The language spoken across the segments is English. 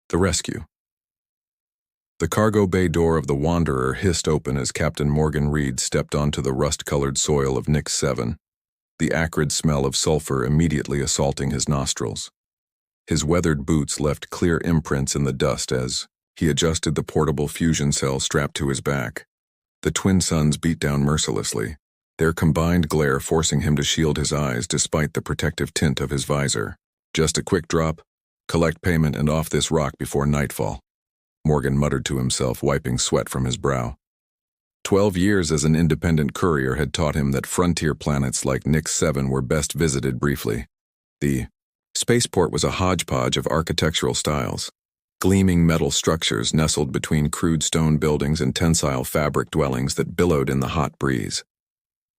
The rescue. The cargo bay door of the Wanderer hissed open as Captain Morgan Reed stepped onto the rust-colored soil of Nix 7, the acrid smell of sulfur immediately assaulting his nostrils. His weathered boots left clear imprints in the dust as he adjusted the portable fusion cell strapped to his back. The twin suns beat down mercilessly, their combined glare forcing him to shield his eyes despite the protective tint of his visor. Just a quick drop, collect payment and off this rock before nightfall, Morgan muttered to himself, wiping sweat from his brow. 12 years as an independent courier had taught him that frontier planets like Nix 7 were best visited briefly. The spaceport was a hodgepodge of architectural styles. Gleaming metal structures nestled between crude stone buildings and tensile fabric dwellings that billowed in the hot breeze.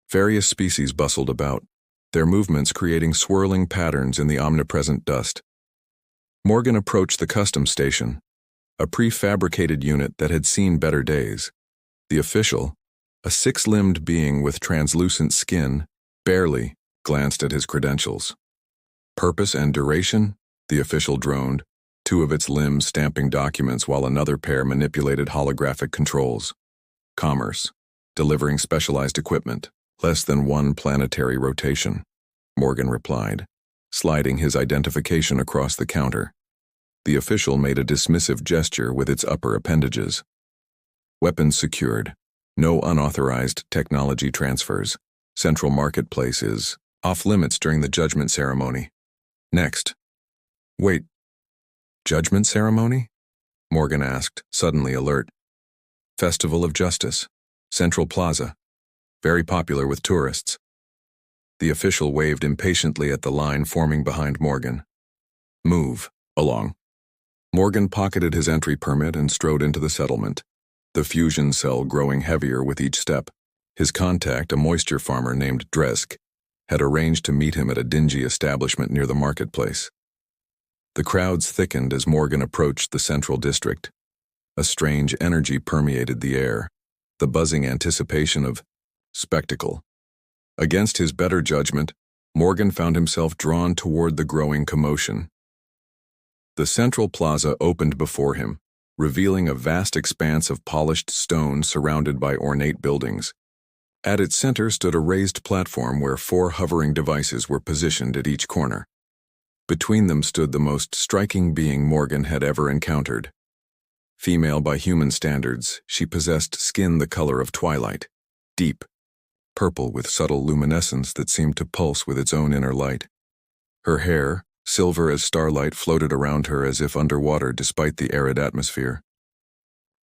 Various species bustled about, their movements creating swirling patterns in the omnipresent dust. Morgan approached the customs station, a prefabricated unit that had seen better days. The official, a six-limbed being with translucent skin, barely glanced at his credentials. Purpose and duration? The official droned, two of its limbs stamping documents while another pair manipulated holographic controls. Commerce, delivering specialized equipment, less than one planetary rotation, Morgan replied, sliding his identification across the counter. The official made a dismissive gesture with its upper appendages. Weapons secured. No unauthorized technology transfers. Central marketplace is off-limits during the judgment ceremony. Next. Wait. Judgment ceremony? Morgan asked, suddenly alert. Festival of Justice. Central Plaza. Very popular with tourists. The official waved impatiently at the line forming behind Morgan. Move along. Morgan pocketed his entry permit and strode into the settlement, the fusion cell growing heavier with each step. His contact, a moisture farmer named Dresk, had arranged to meet him at a dingy establishment near the marketplace. The crowds thickened as Morgan approached the central district. A strange energy permeated the air, the buzzing anticipation of spectacle. Against his better judgment, Morgan found himself drawn toward the growing commotion. The central plaza opened before him, revealing a vast expanse of polished stone surrounded by ornate buildings. At its center stood a raised platform where 4 hovering devices were positioned at each corner. Between them stood the most striking being Morgan had ever encountered. Female by human standards, she possessed skin the color of twilight, deep, purple with subtle luminescence that seemed to pulse with its own inner light. Her hair, silver as starlight, floated around her as if underwater despite the arid atmosphere.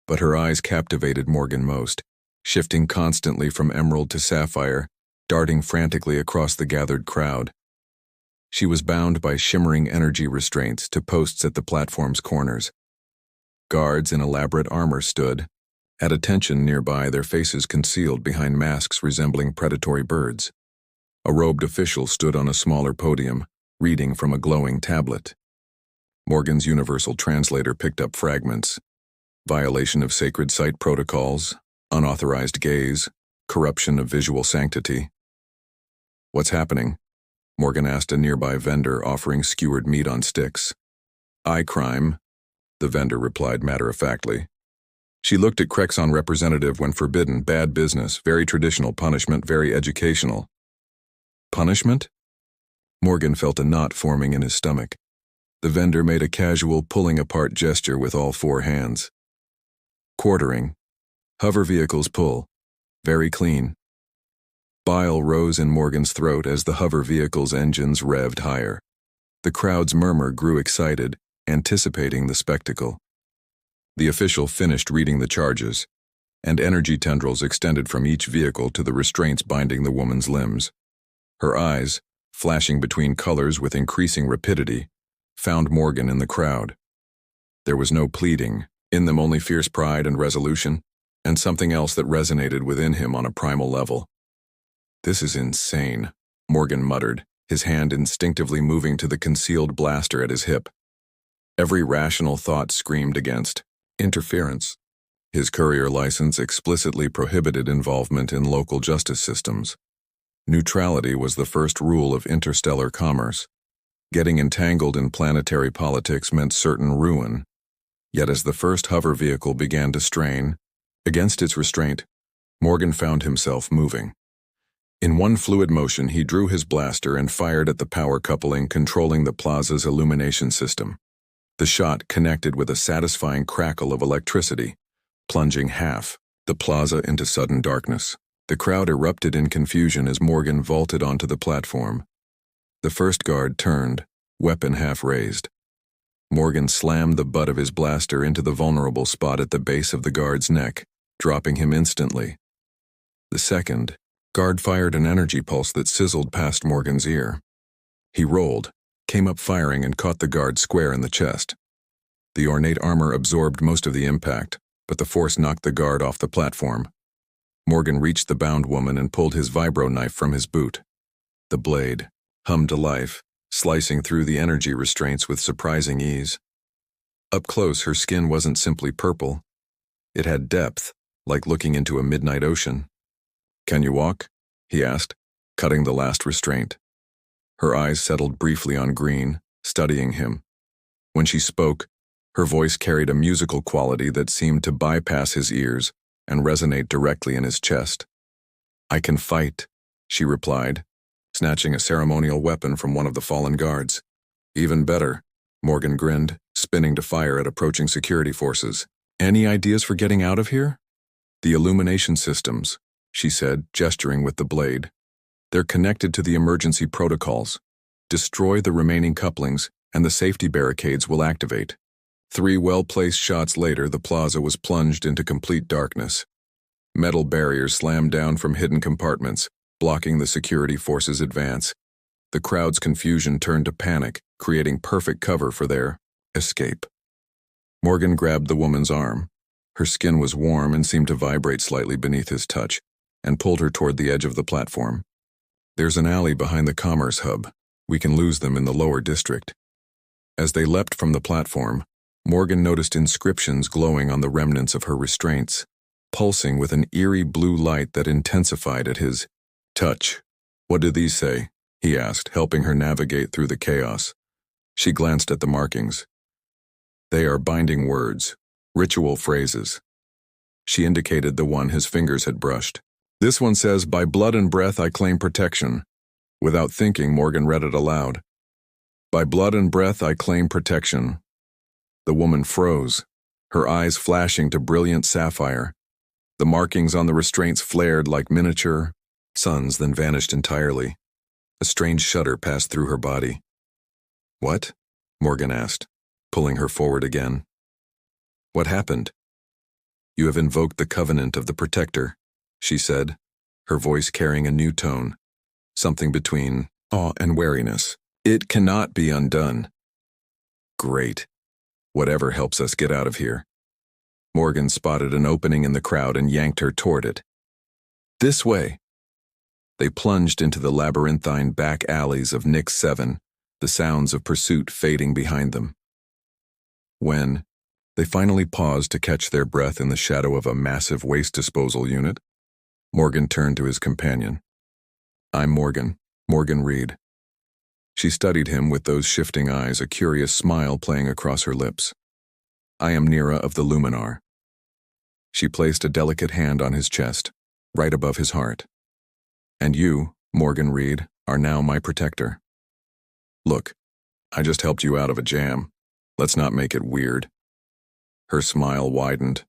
But her eyes captivated Morgan most, shifting constantly from emerald to sapphire, darting frantically across the gathered crowd. She was bound by shimmering energy restraints to posts at the platform's corners. Guards in elaborate armor stood, at attention nearby, their faces concealed behind masks resembling predatory birds. A robed official stood on a smaller podium, reading from a glowing tablet. Morgan's universal translator picked up fragments. Violation of sacred site protocols, unauthorized gaze, corruption of visual sanctity. What's happening? Morgan asked a nearby vendor offering skewered meat on sticks. Eye crime, the vendor replied matter-of-factly. She looked at Crexon representative when forbidden, bad business, very traditional punishment, very educational. Punishment? Morgan felt a knot forming in his stomach. The vendor made a casual pulling apart gesture with all 4 hands. Quartering. Hover vehicles pull. Very clean. Bile rose in Morgan's throat as the hover vehicle's engines revved higher. The crowd's murmur grew excited, anticipating the spectacle. The official finished reading the charges, and energy tendrils extended from each vehicle to the restraints binding the woman's limbs. Her eyes, flashing between colors with increasing rapidity, found Morgan in the crowd. There was no pleading, in them only fierce pride and resolution, and something else that resonated within him on a primal level. This is insane, Morgan muttered, his hand instinctively moving to the concealed blaster at his hip. Every rational thought screamed against interference. His courier license explicitly prohibited involvement in local justice systems. Neutrality was the first rule of interstellar commerce. Getting entangled in planetary politics meant certain ruin, Yet as the first hover vehicle began to strain, against its restraint, Morgan found himself moving. In one fluid motion, he drew his blaster and fired at the power coupling controlling the plaza's illumination system. The shot connected with a satisfying crackle of electricity, plunging half the plaza into sudden darkness. The crowd erupted in confusion as Morgan vaulted onto the platform. The first guard turned, weapon half raised. Morgan slammed the butt of his blaster into the vulnerable spot at the base of the guard's neck, dropping him instantly. The second guard fired an energy pulse that sizzled past Morgan's ear. He rolled, came up firing, and caught the guard square in the chest. The ornate armor absorbed most of the impact, but the force knocked the guard off the platform. Morgan reached the bound woman and pulled his vibro knife from his boot. The blade hummed to life, slicing through the energy restraints with surprising ease. Up close, her skin wasn't simply purple. It had depth, like looking into a midnight ocean. "Can you walk?" he asked, cutting the last restraint. Her eyes settled briefly on Green, studying him. When she spoke, her voice carried a musical quality that seemed to bypass his ears and resonate directly in his chest. "I can fight," she replied, snatching a ceremonial weapon from one of the fallen guards. "Even better," Morgan grinned, spinning to fire at approaching security forces. "Any ideas for getting out of here?" "The illumination systems," she said, gesturing with the blade. "They're connected to the emergency protocols. Destroy the remaining couplings, and the safety barricades will activate." 3 well-placed shots later, the plaza was plunged into complete darkness. Metal barriers slammed down from hidden compartments, blocking the security forces' advance. The crowd's confusion turned to panic, creating perfect cover for their escape. Morgan grabbed the woman's arm. Her skin was warm and seemed to vibrate slightly beneath his touch, and pulled her toward the edge of the platform. "There's an alley behind the commerce hub. We can lose them in the lower district." As they leapt from the platform, Morgan noticed inscriptions glowing on the remnants of her restraints, pulsing with an eerie blue light that intensified at his touch. "What do these say?" he asked, helping her navigate through the chaos. She glanced at the markings. "They are binding words, ritual phrases." She indicated the one his fingers had brushed. "This one says, 'By blood and breath I claim protection.'" Without thinking, Morgan read it aloud. "By blood and breath I claim protection." The woman froze, her eyes flashing to brilliant sapphire. The markings on the restraints flared like miniature suns, then vanished entirely. A strange shudder passed through her body. "What?" Morgan asked, pulling her forward again. "What happened?" "You have invoked the covenant of the Protector," she said, her voice carrying a new tone, something between awe and wariness. "It cannot be undone." "Great. Whatever helps us get out of here." Morgan spotted an opening in the crowd and yanked her toward it. "This way." They plunged into the labyrinthine back alleys of Nix 7, the sounds of pursuit fading behind them. When they finally paused to catch their breath in the shadow of a massive waste disposal unit, Morgan turned to his companion. "I'm Morgan Reed." She studied him with those shifting eyes, a curious smile playing across her lips. "I am Nira of the Luminar." She placed a delicate hand on his chest, right above his heart. "And you, Morgan Reed, are now my protector. Look, I just helped you out of a jam. Let's not make it weird." Her smile widened,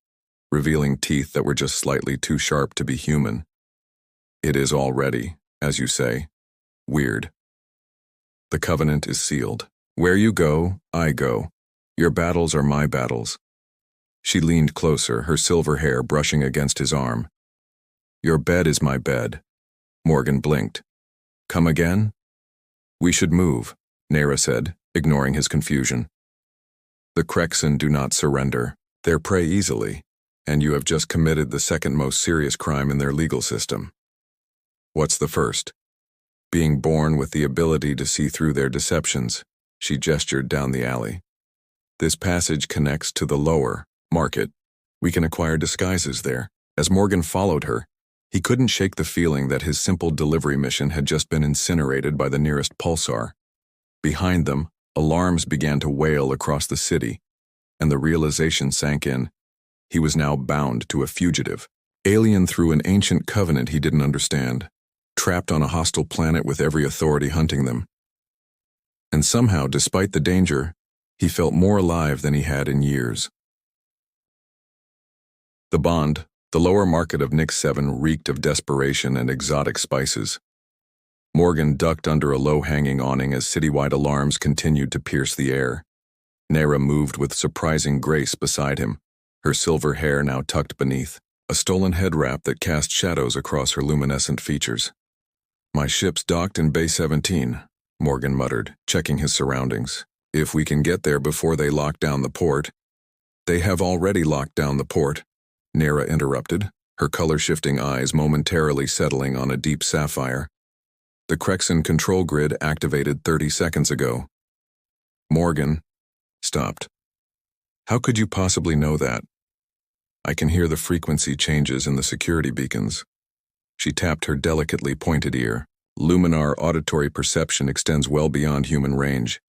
revealing teeth that were just slightly too sharp to be human. "It is already, as you say, weird. The covenant is sealed. Where you go, I go. Your battles are my battles." She leaned closer, her silver hair brushing against his arm. "Your bed is my bed." Morgan blinked. "Come again?" "We should move," Nera said, ignoring his confusion. "The Krexen do not surrender. They prey easily, and you have just committed the second most serious crime in their legal system." "What's the first?" "Being born with the ability to see through their deceptions." She gestured down the alley. "This passage connects to the lower market. We can acquire disguises there." As Morgan followed her, he couldn't shake the feeling that his simple delivery mission had just been incinerated by the nearest pulsar. Behind them, alarms began to wail across the city, and the realization sank in. He was now bound to a fugitive, alien through an ancient covenant he didn't understand, trapped on a hostile planet with every authority hunting them. And somehow, despite the danger, he felt more alive than he had in years. The Bond, the lower market of Nix 7, reeked of desperation and exotic spices. Morgan ducked under a low-hanging awning as citywide alarms continued to pierce the air. Nera moved with surprising grace beside him, her silver hair now tucked beneath, a stolen head wrap that cast shadows across her luminescent features. "My ship's docked in Bay 17, Morgan muttered, checking his surroundings. "If we can get there before they lock down the port." "They have already locked down the port," Nera interrupted, her color-shifting eyes momentarily settling on a deep sapphire. "The Crexon control grid activated 30 seconds ago." Morgan stopped. "How could you possibly know that?" "I can hear the frequency changes in the security beacons." She tapped her delicately pointed ear. "Luminar auditory perception extends well beyond human range."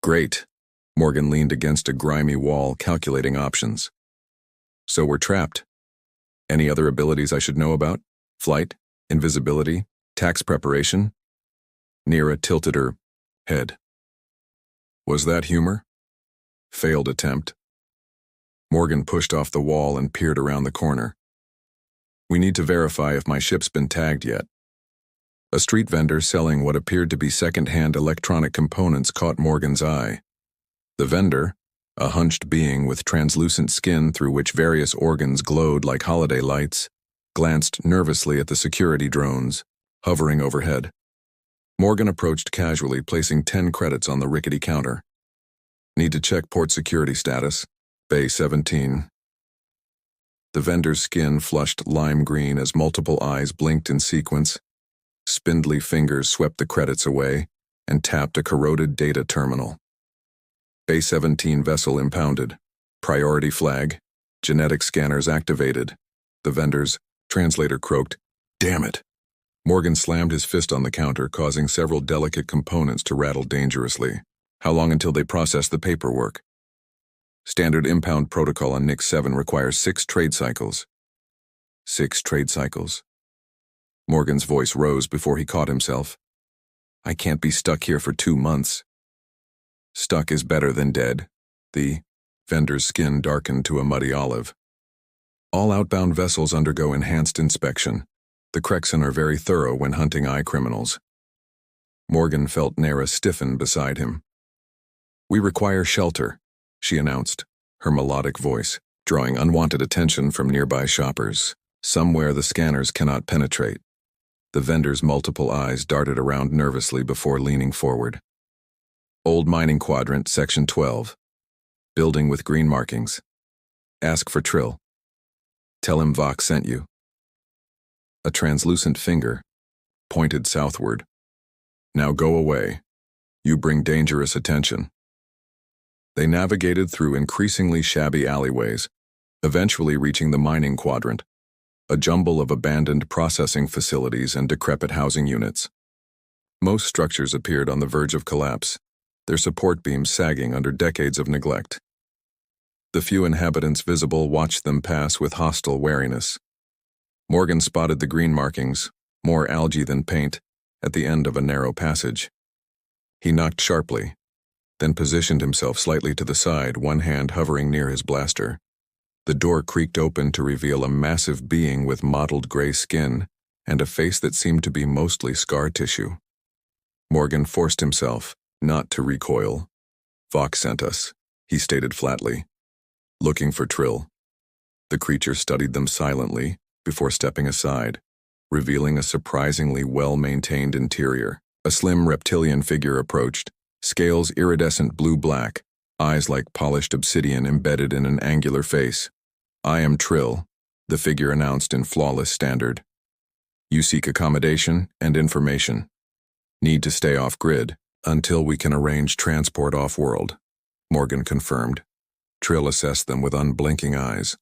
"Great." Morgan leaned against a grimy wall, calculating options. "So we're trapped. Any other abilities I should know about? Flight? Invisibility? Tax preparation?" Nera tilted her head. "Was that humor?" "Failed attempt." Morgan pushed off the wall and peered around the corner. "We need to verify if my ship's been tagged yet." A street vendor selling what appeared to be second-hand electronic components caught Morgan's eye. The vendor, a hunched being with translucent skin through which various organs glowed like holiday lights, glanced nervously at the security drones, hovering overhead. Morgan approached casually, placing 10 credits on the rickety counter. "Need to check port security status. Bay 17. The vendor's skin flushed lime green as multiple eyes blinked in sequence. Spindly fingers swept the credits away and tapped a corroded data terminal. Bay 17 vessel impounded. Priority flag. Genetic scanners activated. The vendor's translator croaked, "Damn it." Morgan slammed his fist on the counter, causing several delicate components to rattle dangerously. "How long until they process the paperwork?" "Standard impound protocol on Nix 7 requires 6 trade cycles." 6 trade cycles? Morgan's voice rose before he caught himself. "I can't be stuck here for 2 months." "Stuck is better than dead." The vendor's skin darkened to a muddy olive. "All outbound vessels undergo enhanced inspection. The Crexon are very thorough when hunting eye criminals." Morgan felt Nera stiffen beside him. "We require shelter," she announced, her melodic voice drawing unwanted attention from nearby shoppers. "Somewhere the scanners cannot penetrate." The vendor's multiple eyes darted around nervously before leaning forward. "Old mining quadrant, section 12. Building with green markings. Ask for Trill. Tell him Vox sent you." A translucent finger pointed southward. "Now go away. You bring dangerous attention." They navigated through increasingly shabby alleyways, eventually reaching the mining quadrant, a jumble of abandoned processing facilities and decrepit housing units. Most structures appeared on the verge of collapse, their support beams sagging under decades of neglect. The few inhabitants visible watched them pass with hostile wariness. Morgan spotted the green markings, more algae than paint, at the end of a narrow passage. He knocked sharply, then positioned himself slightly to the side, one hand hovering near his blaster. The door creaked open to reveal a massive being with mottled gray skin and a face that seemed to be mostly scar tissue. Morgan forced himself not to recoil. "Vox sent us," he stated flatly. "Looking for Trill." The creature studied them silently before stepping aside, revealing a surprisingly well-maintained interior. A slim reptilian figure approached, scales iridescent blue-black, eyes like polished obsidian embedded in an angular face. "I am Trill," the figure announced in flawless standard. "You seek accommodation and information. Need to stay off-grid until we can arrange transport off-world," Morgan confirmed. Trill assessed them with unblinking eyes.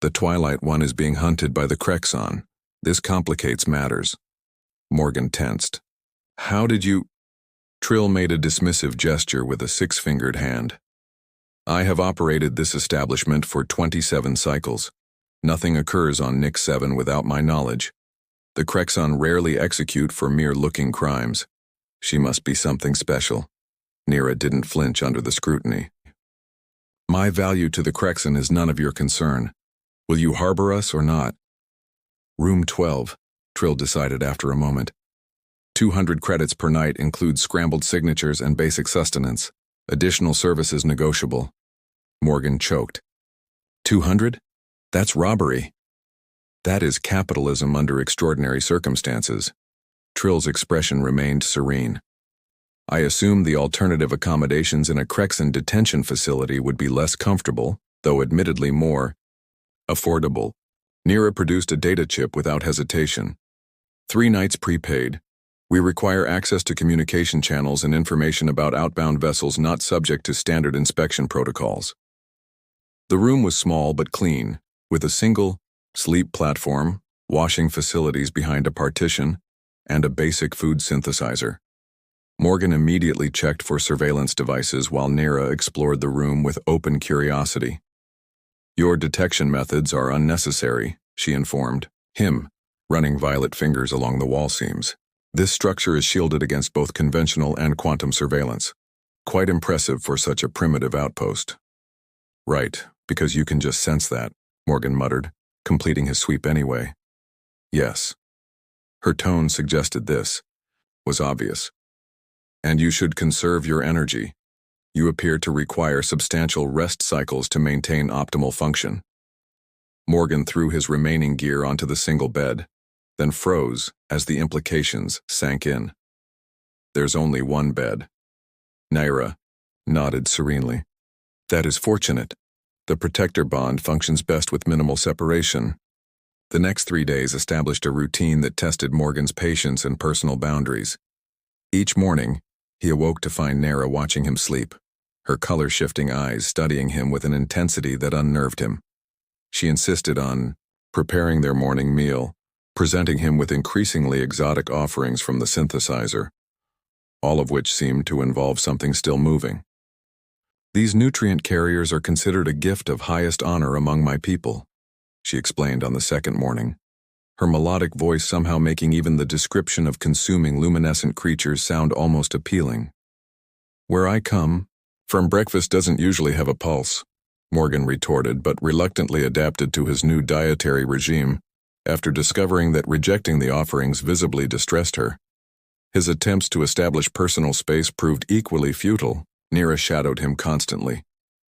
"The Twilight One is being hunted by the Crexon. This complicates matters." Morgan tensed. "How did you—" Trill made a dismissive gesture with a 6-fingered hand. I have operated this establishment for 27 cycles. Nothing occurs on Nix 7 without my knowledge. The Crexon rarely execute for mere-looking crimes. She must be something special. Nira didn't flinch under the scrutiny. My value to the Crexon is none of your concern. Will you harbor us or not? Room 12, Trill decided after a moment. 200 credits per night includes scrambled signatures and basic sustenance. Additional services negotiable. Morgan choked. 200? That's robbery. That is capitalism under extraordinary circumstances. Trill's expression remained serene. I assumed the alternative accommodations in a Crexon detention facility would be less comfortable, though admittedly more affordable. Nira produced a data chip without hesitation. 3 nights prepaid. We require access to communication channels and information about outbound vessels not subject to standard inspection protocols. The room was small but clean, with a single sleep platform, washing facilities behind a partition, and a basic food synthesizer. Morgan immediately checked for surveillance devices while Nira explored the room with open curiosity. Your detection methods are unnecessary, she informed him, running violet fingers along the wall seams. This structure is shielded against both conventional and quantum surveillance. Quite impressive for such a primitive outpost. Right, because you can just sense that, Morgan muttered, completing his sweep anyway. Yes. Her tone suggested this was obvious. And you should conserve your energy. You appear to require substantial rest cycles to maintain optimal function. Morgan threw his remaining gear onto the single bed, then froze as the implications sank in. There's only one bed. Nira nodded serenely. That is fortunate. The protector bond functions best with minimal separation. The next 3 days established a routine that tested Morgan's patience and personal boundaries. Each morning, he awoke to find Nira watching him sleep, her color-shifting eyes studying him with an intensity that unnerved him. She insisted on preparing their morning meal, presenting him with increasingly exotic offerings from the synthesizer, all of which seemed to involve something still moving. These nutrient carriers are considered a gift of highest honor among my people, she explained on the second morning, her melodic voice somehow making even the description of consuming luminescent creatures sound almost appealing. Where I come from, breakfast doesn't usually have a pulse, Morgan retorted, but reluctantly adapted to his new dietary regime, after discovering that rejecting the offerings visibly distressed her. His attempts to establish personal space proved equally futile. Nira shadowed him constantly,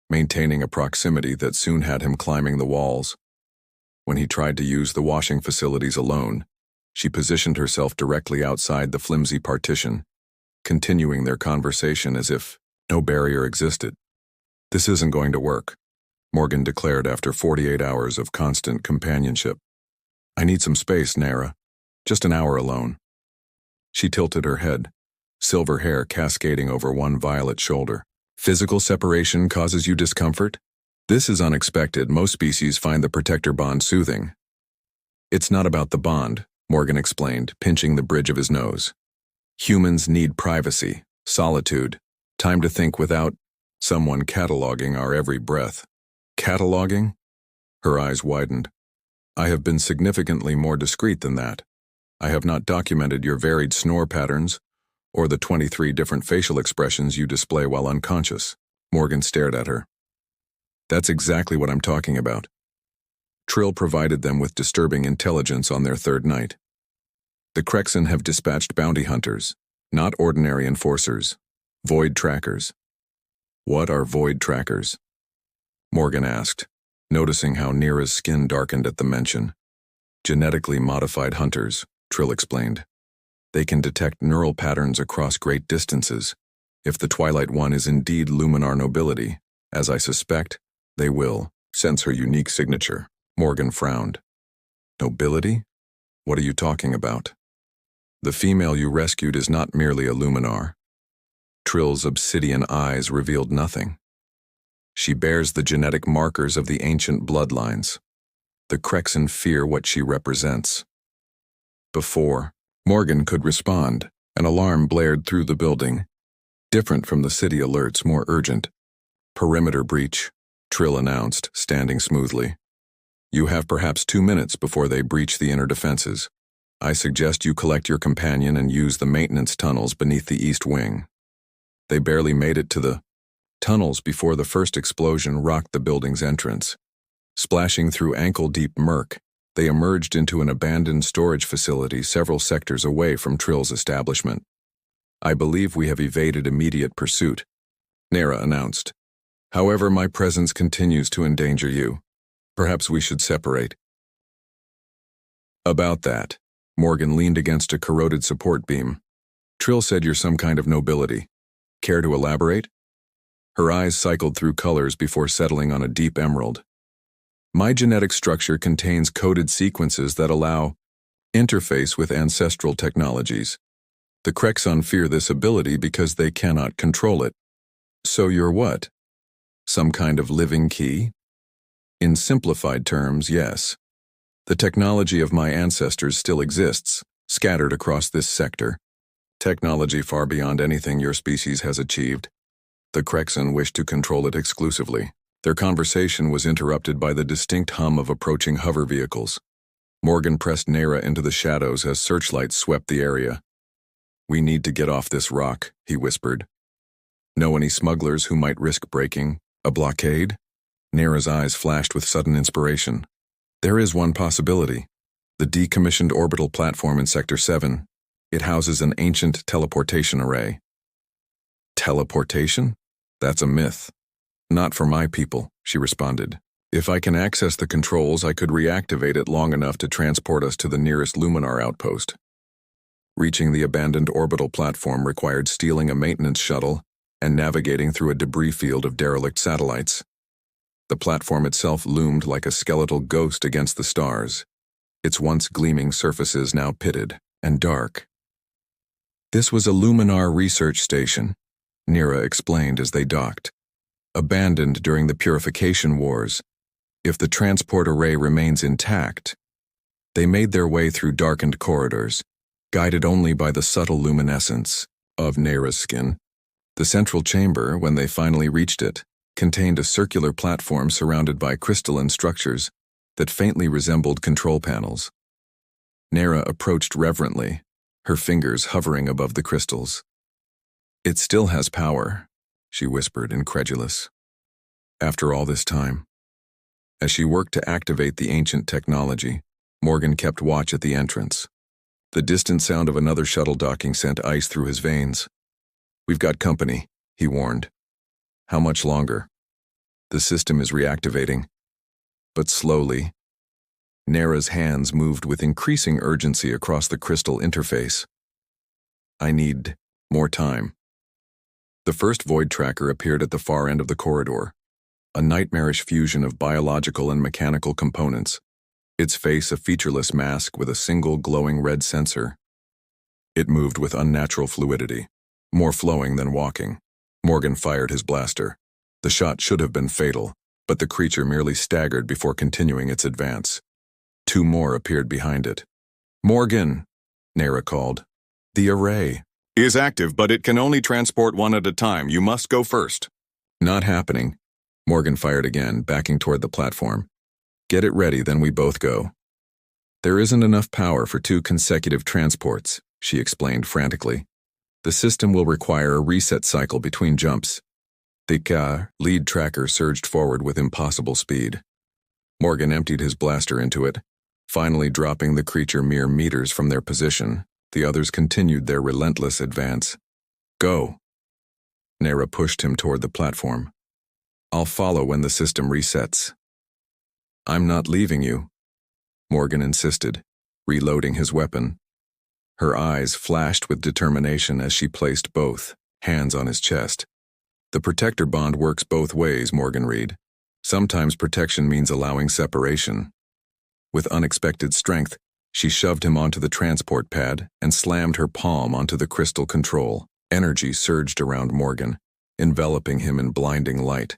maintaining a proximity that soon had him climbing the walls. When he tried to use the washing facilities alone, she positioned herself directly outside the flimsy partition, continuing their conversation as if no barrier existed. This isn't going to work, Morgan declared after 48 hours of constant companionship. I need some space, Nira. Just an hour alone. She tilted her head, silver hair cascading over one violet shoulder. Physical separation causes you discomfort? This is unexpected. Most species find the protector bond soothing. It's not about the bond, Morgan explained, pinching the bridge of his nose. Humans need privacy, solitude, time to think without someone cataloging our every breath. Cataloging? Her eyes widened. I have been significantly more discreet than that. I have not documented your varied snore patterns or the 23 different facial expressions you display while unconscious. Morgan stared at her. That's exactly what I'm talking about. Trill provided them with disturbing intelligence on their third night. The Crexon have dispatched bounty hunters, not ordinary enforcers, void trackers. What are void trackers? Morgan asked, noticing how Nira's skin darkened at the mention. Genetically modified hunters, Trill explained. They can detect neural patterns across great distances. If the Twilight One is indeed Luminar nobility, as I suspect, they will sense her unique signature. Morgan frowned. Nobility? What are you talking about? The female you rescued is not merely a Luminar. Trill's obsidian eyes revealed nothing. She bears the genetic markers of the ancient bloodlines. The Crexon fear what she represents. Before Morgan could respond, an alarm blared through the building, different from the city alerts, more urgent. Perimeter breach, Trill announced, standing smoothly. You have perhaps 2 minutes before they breach the inner defenses. I suggest you collect your companion and use the maintenance tunnels beneath the east wing. They barely made it to the tunnels before the first explosion rocked the building's entrance. Splashing through ankle-deep murk, they emerged into an abandoned storage facility several sectors away from Trill's establishment. I believe we have evaded immediate pursuit, Nera announced. However, my presence continues to endanger you. Perhaps we should separate. About that, Morgan leaned against a corroded support beam. Trill said you're some kind of nobility. Care to elaborate? Her eyes cycled through colors before settling on a deep emerald. My genetic structure contains coded sequences that allow interface with ancestral technologies. The Krexon fear this ability because they cannot control it. So you're what? Some kind of living key? In simplified terms, yes. The technology of my ancestors still exists, scattered across this sector. Technology far beyond anything your species has achieved. The Krexon wished to control it exclusively. Their conversation was interrupted by the distinct hum of approaching hover vehicles. Morgan pressed Nera into the shadows as searchlights swept the area. We need to get off this rock, he whispered. Know any smugglers who might risk breaking a blockade? Nera's eyes flashed with sudden inspiration. There is one possibility. The decommissioned orbital platform in Sector 7. It houses an ancient teleportation array. Teleportation? That's a myth. Not for my people, she responded. If I can access the controls, I could reactivate it long enough to transport us to the nearest Luminar outpost. Reaching the abandoned orbital platform required stealing a maintenance shuttle and navigating through a debris field of derelict satellites. The platform itself loomed like a skeletal ghost against the stars, its once gleaming surfaces now pitted and dark. This was a Luminar research station, Nera explained as they docked. Abandoned during the Purification Wars, if the transport array remains intact, they made their way through darkened corridors, guided only by the subtle luminescence of Nera's skin. The central chamber, when they finally reached it, contained a circular platform surrounded by crystalline structures that faintly resembled control panels. Nera approached reverently, her fingers hovering above the crystals. It still has power, she whispered, incredulous. After all this time. As she worked to activate the ancient technology, Morgan kept watch at the entrance. The distant sound of another shuttle docking sent ice through his veins. We've got company, he warned. How much longer? The system is reactivating. But slowly. Nera's hands moved with increasing urgency across the crystal interface. I need more time. The first void tracker appeared at the far end of the corridor, a nightmarish fusion of biological and mechanical components, its face a featureless mask with a single glowing red sensor. It moved with unnatural fluidity, more flowing than walking. Morgan fired his blaster. The shot should have been fatal, but the creature merely staggered before continuing its advance. 2 more appeared behind it. Morgan, Nera called. The array is active, but it can only transport one at a time. You must go first. Not happening. Morgan fired again, backing toward the platform. Get it ready, then we both go. There isn't enough power for 2 consecutive transports, she explained frantically. The system will require a reset cycle between jumps. The lead tracker surged forward with impossible speed. Morgan emptied his blaster into it, finally dropping the creature mere meters from their position. The others continued their relentless advance. Go. Nera pushed him toward the platform. I'll follow when the system resets. I'm not leaving you, Morgan insisted, reloading his weapon. Her eyes flashed with determination as she placed both hands on his chest. The protector bond works both ways, Morgan Reed. Sometimes protection means allowing separation. With unexpected strength, she shoved him onto the transport pad and slammed her palm onto the crystal control. Energy surged around Morgan, enveloping him in blinding light.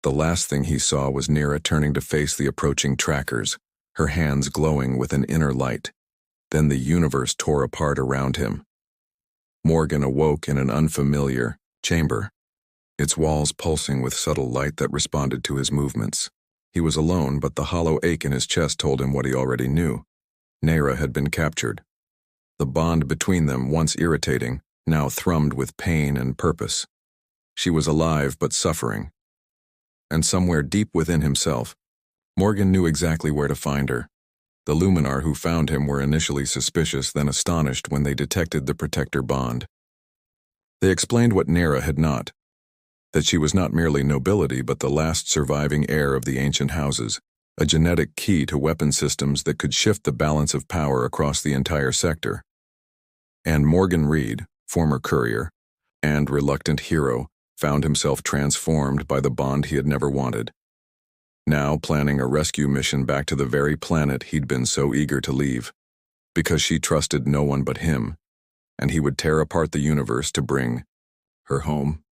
The last thing he saw was Nera turning to face the approaching trackers, her hands glowing with an inner light. Then the universe tore apart around him. Morgan awoke in an unfamiliar chamber. its walls pulsing with subtle light that responded to his movements. He was alone, but the hollow ache in his chest told him what he already knew. Nayra had been captured. The bond between them, once irritating, now thrummed with pain and purpose. She was alive but suffering. And somewhere deep within himself, Morgan knew exactly where to find her. The Luminar who found him were initially suspicious, then astonished when they detected the protector bond. They explained what Nayra had not, that she was not merely nobility but the last surviving heir of the ancient houses, a genetic key to weapon systems that could shift the balance of power across the entire sector. And Morgan Reed, former courier, and reluctant hero, found himself transformed by the bond he had never wanted. Now planning a rescue mission back to the very planet he'd been so eager to leave, because she trusted no one but him, and he would tear apart the universe to bring her home.